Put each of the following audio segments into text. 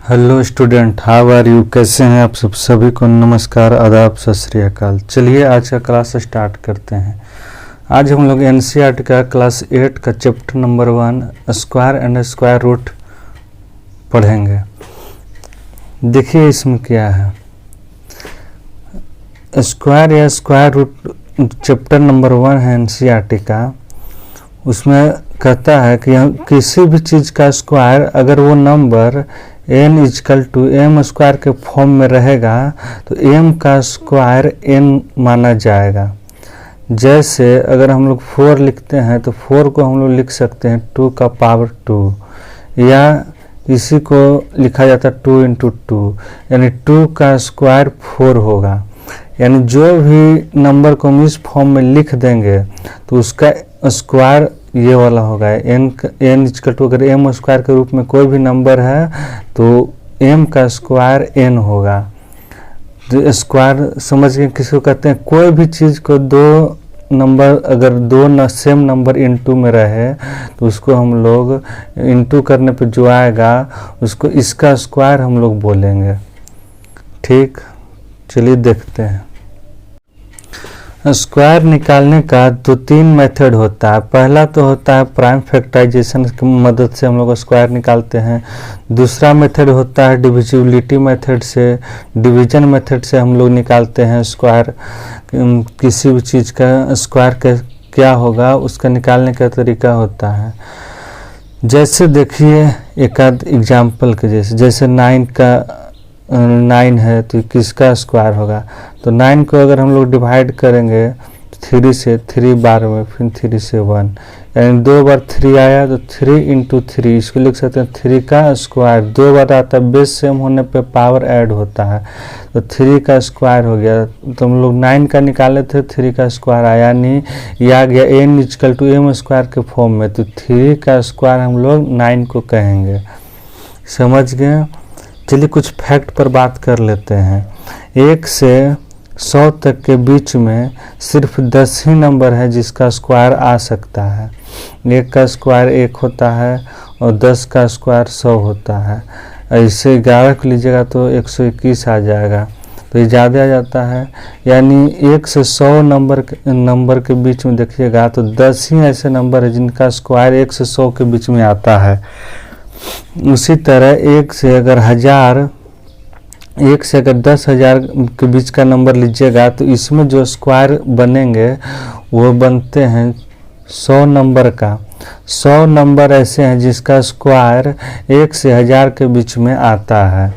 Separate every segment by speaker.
Speaker 1: Hello student, how are you. कैसे हैं आप सब? सभी को नमस्कार, आदाब, सत श्री अकाल। चलिए आज का क्लास स्टार्ट करते हैं। आज हम लोग एनसीईआरटी का क्लास 8 का chapter number 1 square and square root पढ़ेंगे। देखिए इसमें क्या है। स्क्वायर या स्क्वायर रूट चैप्टर नंबर 1 है एनसीईआरटी का। उसमें कहता है कि किसी भी चीज़ का स्क्वायर अगर वो number n equal to M square के फॉर्म में रहेगा तो m का स्क्वायर n माना जाएगा। जैसे अगर हम लोग 4 लिखते हैं तो 4 को हम लोग लिख सकते हैं 2 का पावर 2, या इसी को लिखा जाता है 2 इंटू 2, यानी 2 का स्क्वायर 4 होगा। यानी जो भी नंबर को हम इस फॉर्म में लिख देंगे तो उसका स्क्वायर ये वाला होगा। n इजकल टू अगर m स्क्वायर के रूप में कोई भी नंबर है तो m का स्क्वायर n होगा। तो स्क्वायर समझ गए किसको कहते हैं। कोई भी चीज़ को दो नंबर अगर दो सेम नंबर इनटू में रहे तो उसको हम लोग इनटू करने पे जो आएगा उसको इसका स्क्वायर हम लोग बोलेंगे। ठीक, चलिए देखते हैं। स्क्वायर निकालने का तो 3 मेथड होता है। पहला तो होता है प्राइम फैक्टराइजेशन की मदद से हम लोग स्क्वायर निकालते हैं। दूसरा मेथड होता है डिविजिबिलिटी मेथड से, डिवीजन मेथड से हम लोग निकालते हैं स्क्वायर। किसी भी चीज़ का स्क्वायर क्या होगा उसका निकालने का तरीका होता है। जैसे देखिए एक आध एग्जाम्पल के जैसे 9 है तो किसका स्क्वायर होगा। तो 9 को अगर हम लोग डिवाइड करेंगे 3 से 3 बार में, फिर 3 से 1, यानी 2 बार 3 आया तो 3 इंटू 3, इसको लिख सकते हैं 3 का स्क्वायर। 2 बार आता है, बेस सेम होने पे पावर ऐड होता है तो 3 का स्क्वायर हो गया। तो हम लोग 9 का निकाले थे, 3 का स्क्वायर आया नहीं, ये आ गया n equal to m square के फॉर्म में, तो 3 का स्क्वायर हम लोग 9 को कहेंगे। समझ गए। चलिए कुछ फैक्ट पर बात कर लेते हैं। 1 से 100 तक के बीच में सिर्फ 10 ही नंबर है जिसका स्क्वायर आ सकता है। 1 का स्क्वायर 1 होता है और 10 का स्क्वायर 100 होता है। ऐसे 11 को लीजिएगा तो 121 आ जाएगा, तो ये ज़्यादा आ जाता है। यानी 1 से 100 नंबर के बीच में देखिएगा तो 10 ही ऐसे नंबर है जिनका स्क्वायर 1 से 100 के बीच में आता है। उसी तरह 1 से अगर 10,000 के बीच का नंबर लीजिएगा तो इसमें जो स्क्वायर बनेंगे वो बनते हैं 100 नंबर का। 100 नंबर ऐसे हैं जिसका स्क्वायर 1 से 1000 के बीच में आता है।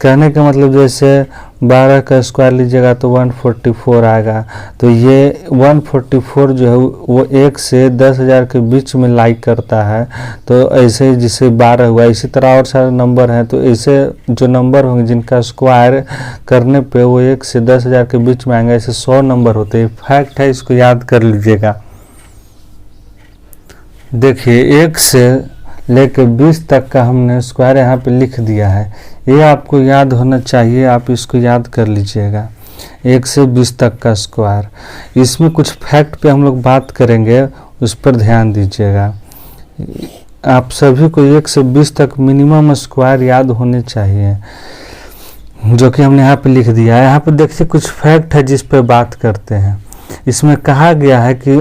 Speaker 1: कहने का मतलब जैसे 12 का स्क्वायर लीजिएगा तो 144 आएगा। तो ये 144 जो है वो 1 से 10,000 के बीच में लाइक करता है। तो ऐसे जैसे 12 हुआ, इसी तरह और सारे नंबर हैं। तो ऐसे जो नंबर होंगे जिनका स्क्वायर करने पे वो 1 से 10,000 के बीच में आएंगे, ऐसे 100 नंबर होते हैं। फैक्ट है, इसको याद कर लीजिएगा। देखिए 1 से लेकर 20 तक का हमने स्क्वायर यहाँ पे लिख दिया है। ये आपको याद होना चाहिए, आप इसको याद कर लीजिएगा। 1 से 20 तक का स्क्वायर। इसमें कुछ फैक्ट पे हम लोग बात करेंगे, उस पर ध्यान दीजिएगा। आप सभी को 1 से 20 तक मिनिमम स्क्वायर याद होने चाहिए, जो कि हमने यहाँ पे लिख दिया है। यहाँ पे देखिए कुछ फैक्ट है जिस पर बात करते हैं। इसमें कहा गया है कि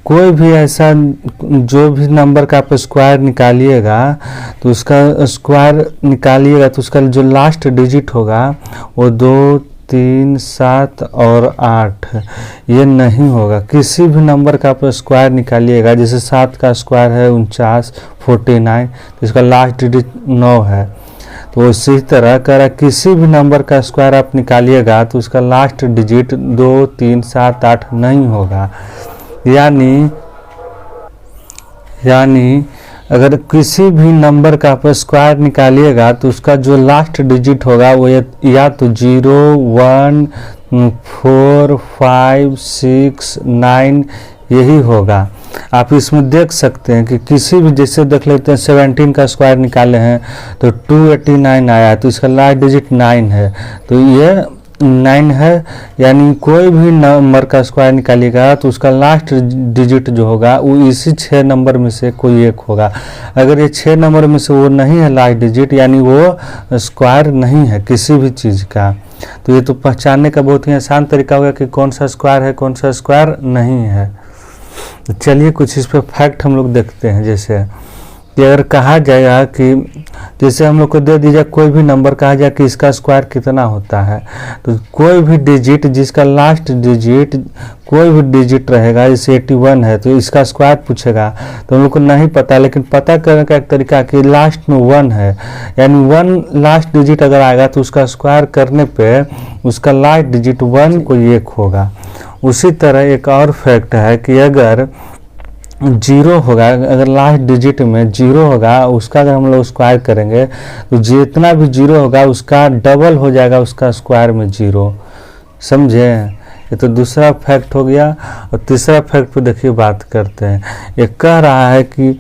Speaker 1: कोई भी ऐसा जो भी नंबर का आप स्क्वायर निकालिएगा तो उसका स्क्वायर निकालिएगा तो उसका जो लास्ट डिजिट होगा वो 2, 3, 7 और 8 ये नहीं होगा। किसी भी नंबर का आप स्क्वायर निकालिएगा, जैसे 7 का स्क्वायर है 49, 49, तो इसका लास्ट डिजिट 9 है। तो इसी तरह कर किसी भी नंबर का स्क्वायर आप निकालिएगा तो उसका लास्ट डिजिट 2, 3, 7, 8 नहीं होगा। यानी अगर किसी भी नंबर का आप स्क्वायर निकालिएगा तो उसका जो लास्ट डिजिट होगा वो या तो 0, 1, 4, 5, 6, 9 यही होगा। आप इसमें देख सकते हैं कि किसी भी, जैसे देख लेते हैं 17 का स्क्वायर निकाले हैं तो 289 आया, तो इसका लास्ट डिजिट 9 है। तो ये 9 है, यानी कोई भी नंबर का स्क्वायर निकालिएगा तो उसका लास्ट डिजिट जो होगा वो इसी 6 नंबर में से कोई एक होगा। अगर ये 6 नंबर में से वो नहीं है लास्ट डिजिट, यानी वो स्क्वायर नहीं है किसी भी चीज़ का। तो ये तो पहचानने का बहुत ही आसान तरीका होगा कि कौन सा स्क्वायर है कौन सा स्क्वायर नहीं है। तो चलिए कुछ इस पर फैक्ट हम लोग देखते हैं। जैसे कि अगर कहा जाएगा कि जैसे हम लोग को दे दीजिए कोई भी नंबर, कहा जाए कि इसका स्क्वायर कितना होता है, तो कोई भी डिजिट जिसका लास्ट डिजिट कोई भी डिजिट रहेगा, जैसे 81 है तो इसका स्क्वायर पूछेगा तो हम लोग को नहीं पता, लेकिन पता करने का एक तरीका कि लास्ट में 1 है, यानी 1 लास्ट डिजिट अगर आएगा तो उसका स्क्वायर करने पे उसका लास्ट डिजिट 1 कोई एक होगा। उसी तरह एक और फैक्ट है कि अगर 0 होगा, अगर लास्ट डिजिट में 0 होगा उसका अगर हम लोग स्क्वायर करेंगे तो जितना भी 0 होगा उसका डबल हो जाएगा उसका स्क्वायर में 0। समझे? ये तो दूसरा फैक्ट हो गया। और तीसरा फैक्ट पे देखिए बात करते हैं। ये कह रहा है कि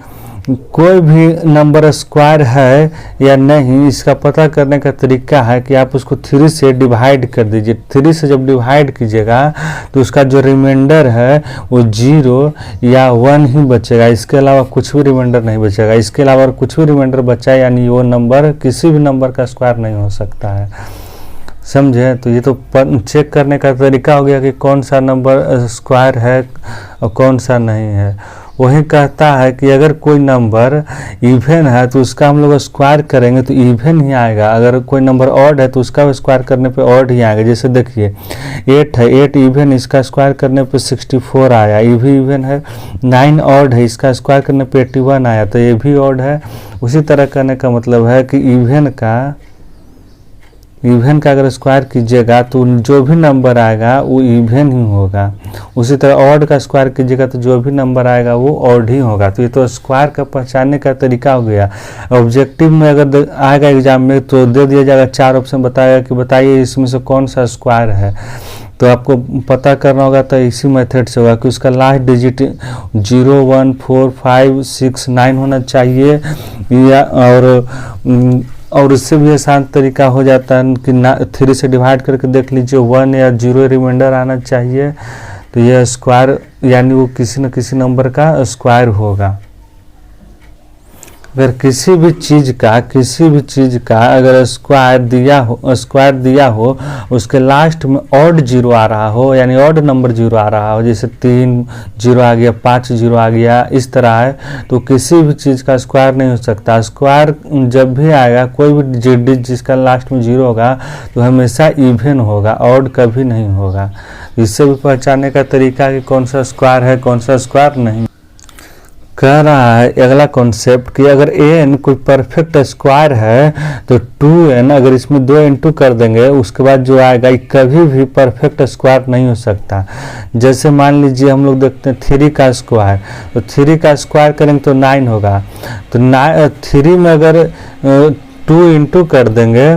Speaker 1: कोई भी नंबर स्क्वायर है या नहीं, इसका पता करने का तरीका है कि आप उसको 3 से डिवाइड कर दीजिए। 3 से जब डिवाइड कीजिएगा तो उसका जो रिमाइंडर है वो 0 या 1 ही बचेगा, इसके अलावा कुछ भी रिमाइंडर नहीं बचेगा। इसके अलावा कुछ भी रिमाइंडर बचा यानी वो नंबर किसी भी नंबर का स्क्वायर नहीं हो सकता है। समझे? तो ये तो चेक करने का तरीका हो गया कि कौन सा नंबर स्क्वायर है और कौन सा नहीं है। वही कहता है कि अगर कोई नंबर इवन है तो उसका हम लोग स्क्वायर करेंगे तो इवन ही आएगा, अगर कोई नंबर ऑड है तो उसका स्क्वायर करने पे ऑड ही आएगा। जैसे देखिए 8 है, 8 इवन, इसका स्क्वायर करने पे 64 आया, ये भी इवन है। 9 ऑड है, इसका स्क्वायर करने पे 81 आया, तो ये भी ऑड है। उसी तरह करने का मतलब है कि इवन का अगर स्क्वायर कीजिएगा तो जो भी नंबर आएगा वो इवन ही होगा। उसी तरह ऑड का स्क्वायर कीजिएगा तो जो भी नंबर आएगा वो ऑड ही होगा। तो ये तो स्क्वायर का पहचानने का तरीका हो गया। ऑब्जेक्टिव में अगर आएगा एग्जाम में तो दे दिया जाएगा 4 ऑप्शन, बताएगा कि बताइए इसमें से कौन सा स्क्वायर है। तो आपको पता करना होगा तो इसी मेथड से होगा कि उसका लास्ट डिजिट 0, 1, 4, 5, 6, 9 होना चाहिए, या और उससे भी आसान तरीका हो जाता है कि 3 से डिवाइड करके देख लीजिए 1 या 0 रिमाइंडर आना चाहिए, तो यह स्क्वायर यानी वो किसी न किसी नंबर का स्क्वायर होगा। अगर किसी भी चीज़ का अगर स्क्वायर दिया हो उसके लास्ट में ऑड 0 आ रहा हो, यानी ऑड नंबर 0 आ रहा हो, जैसे 3 0 आ गया, 5 0 आ गया, इस तरह है, तो किसी भी चीज़ का स्क्वायर नहीं हो सकता। स्क्वायर जब भी आएगा कोई भी डिजिट जिसका लास्ट में 0 होगा तो हमेशा इवन होगा, ऑड कभी नहीं होगा। इससे भी पहचानने का तरीका है कि कौन सा स्क्वायर है कौन सा स्क्वायर नहीं। कह रहा है अगला कॉन्सेप्ट कि अगर n कोई परफेक्ट स्क्वायर है तो 2n अगर इसमें 2 इंटू कर देंगे उसके बाद जो आएगा ये कभी भी परफेक्ट स्क्वायर नहीं हो सकता। जैसे मान लीजिए हम लोग देखते हैं 3 का स्क्वायर, तो 3 का स्क्वायर करेंगे तो 9 होगा, तो 3 में अगर 2 इंटू कर देंगे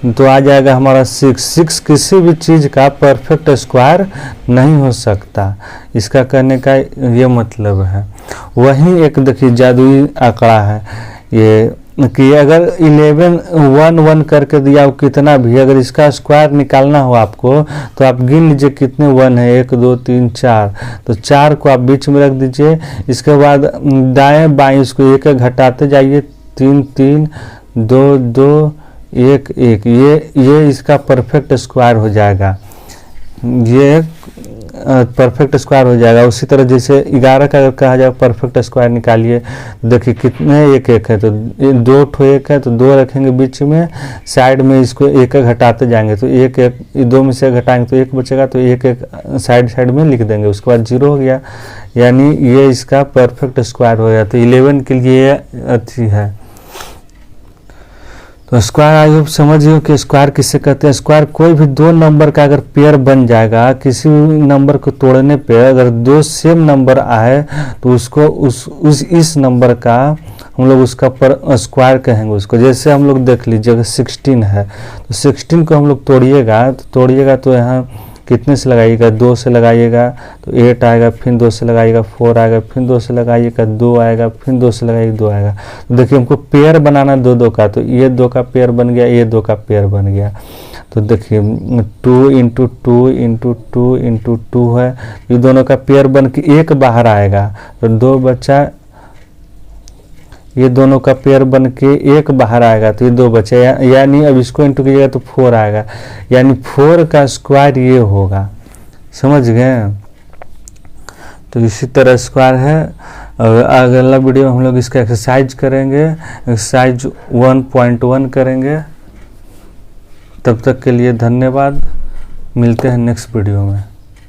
Speaker 1: तो आ जाएगा हमारा 6 किसी भी चीज़ का परफेक्ट स्क्वायर नहीं हो सकता। इसका कहने का ये मतलब है। वहीं एक देखिए जादुई आंकड़ा है ये कि अगर 11 1 1 करके दिया हो कितना भी, अगर इसका स्क्वायर निकालना हो आपको तो आप गिन लीजिए कितने 1 है, 1 2 3 4, तो 4 को आप बीच में रख दीजिए। इसके बाद दाएं बाएं इसको एक घटाते जाइए, 3 3 2 2 1 1, ये इसका परफेक्ट स्क्वायर हो जाएगा, ये परफेक्ट स्क्वायर हो जाएगा। उसी तरह जैसे 11 का अगर कहा जाए परफेक्ट स्क्वायर निकालिए, देखिए कितने 1 1 है, तो 2 ठो 1 है तो 2 रखेंगे बीच में, साइड में इसको 1 घटाते जाएंगे तो 1 1, 2 में से घटाएंगे तो 1 बचेगा, तो 1 1 साइड में लिख देंगे, उसके बाद 0 हो गया, यानी ये इसका परफेक्ट स्क्वायर हो गया। तो 11 के लिए अच्छी है। तो स्क्वायर आई होप समझिए कि स्क्वायर किसे कहते हैं। स्क्वायर कोई भी 2 नंबर का अगर पेयर बन जाएगा, किसी भी नंबर को तोड़ने पे अगर 2 सेम नंबर आए तो उसको इस नंबर का हम लोग उसका पर स्क्वायर कहेंगे उसको। जैसे हम लोग देख लीजिए अगर 16 है तो 16 को हम लोग तोड़िएगा तो यहाँ कितने से लगाइएगा, 2 से लगाइएगा तो 8 आएगा, फिर 2 से लगाइएगा 4 आएगा, फिर 2 से लगाइएगा 2 आएगा, फिर 2 से लगाइएगा 2 आएगा। तो देखिए हमको पेयर बनाना 2 2 का, तो ये 2 का पेयर बन गया, ये 2 का पेयर बन गया। तो देखिए 2 इंटू 2 इंटू 2 इंटू 2 है, ये दोनों का पेयर बन के 1 बाहर आएगा तो 2 बचा, ये दोनों का पेयर बन के 1 बाहर आएगा तो ये 2 बचे, यानी अब इसको इंटू कीजिएगा तो 4 आएगा, यानी 4 का स्क्वायर ये होगा। समझ गए? तो इसी तरह स्क्वायर है। अगला वीडियो में हम लोग इसका एक्सरसाइज करेंगे, एक्सरसाइज 1.1 करेंगे। तब तक के लिए धन्यवाद, मिलते हैं नेक्स्ट वीडियो में।